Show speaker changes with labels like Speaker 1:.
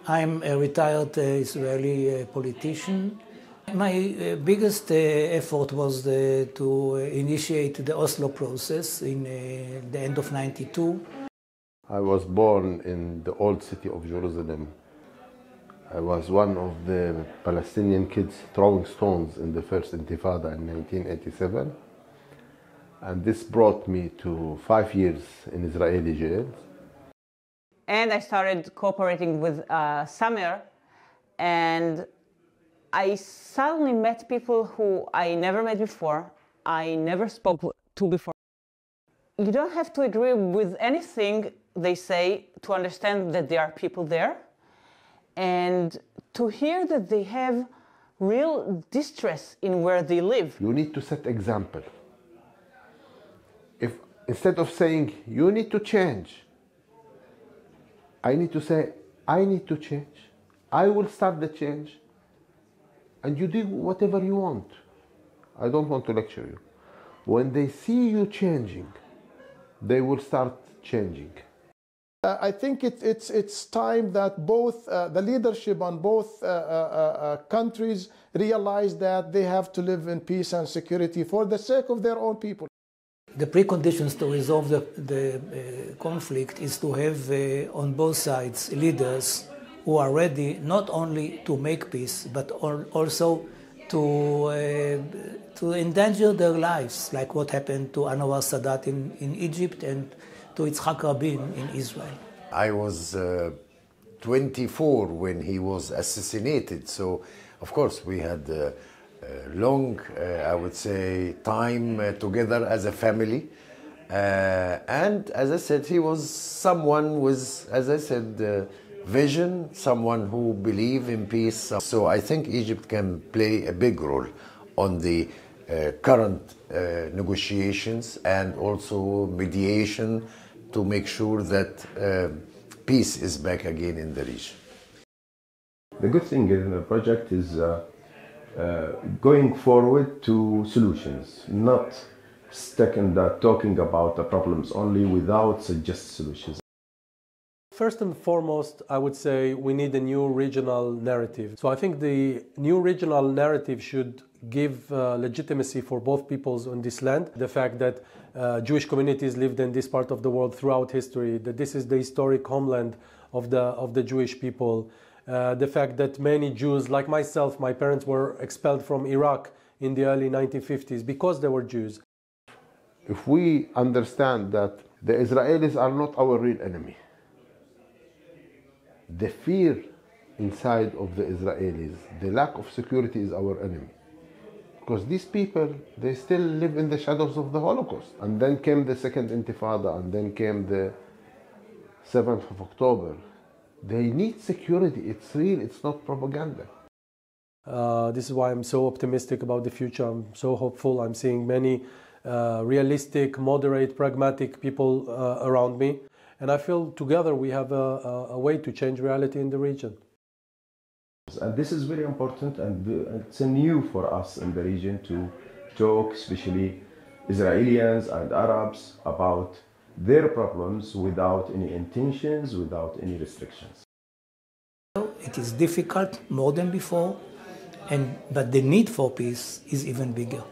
Speaker 1: I'm a retired Israeli politician. My biggest effort was to initiate the Oslo process in the end of '92.
Speaker 2: I was born in the old city of Jerusalem. I was one of the Palestinian kids throwing stones in the first Intifada in 1987. And this brought me to 5 years in Israeli jails.
Speaker 3: And I started cooperating with Samer, and I suddenly met people who I never met before, I never spoke to before. You don't have to agree with anything they say to understand that there are people there, and to hear that they have real distress in where they live.
Speaker 2: You need to set example. If instead of saying, you need to change, I need to say, I need to change. I will start the change. And you do whatever you want. I don't want to lecture you. When they see you changing, they will start changing.
Speaker 4: I think it's time that both the leadership on both countries realize that they have to live in peace and security for the sake of their own people.
Speaker 1: The preconditions to resolve the conflict is to have on both sides leaders who are ready not only to make peace, but also to endanger their lives, like what happened to Anwar Sadat in Egypt and to Yitzhak Rabin in Israel.
Speaker 5: I was 24 when he was assassinated, so of course we had long, I would say, time together as a family. And as I said, he was someone with, as I said, vision, someone who believed in peace. So I think Egypt can play a big role on the current negotiations and also mediation to make sure that peace is back again in the region.
Speaker 6: The good thing in the project is going forward to solutions, not stuck in talking about the problems only without suggest solutions.
Speaker 7: First and foremost, I would say we need a new regional narrative. So I think the new regional narrative should give legitimacy for both peoples on this land. The fact that Jewish communities lived in this part of the world throughout history, that this is the historic homeland of the Jewish people. The fact that many Jews, like myself, my parents were expelled from Iraq in the early 1950s because they were Jews.
Speaker 2: If we understand that the Israelis are not our real enemy, the fear inside of the Israelis, the lack of security is our enemy. Because these people, they still live in the shadows of the Holocaust. And then came the Second Intifada, and then came the 7th of October. They need security. It's real, it's not propaganda.
Speaker 7: This is why I'm so optimistic about the future. I'm so hopeful. I'm seeing many realistic, moderate, pragmatic people around me. And I feel together we have a way to change reality in the region.
Speaker 6: And this is very important, and it's new for us in the region to talk, especially Israelis and Arabs, about their problems without any intentions, without any restrictions.
Speaker 1: It is difficult more than before, but the need for peace is even bigger.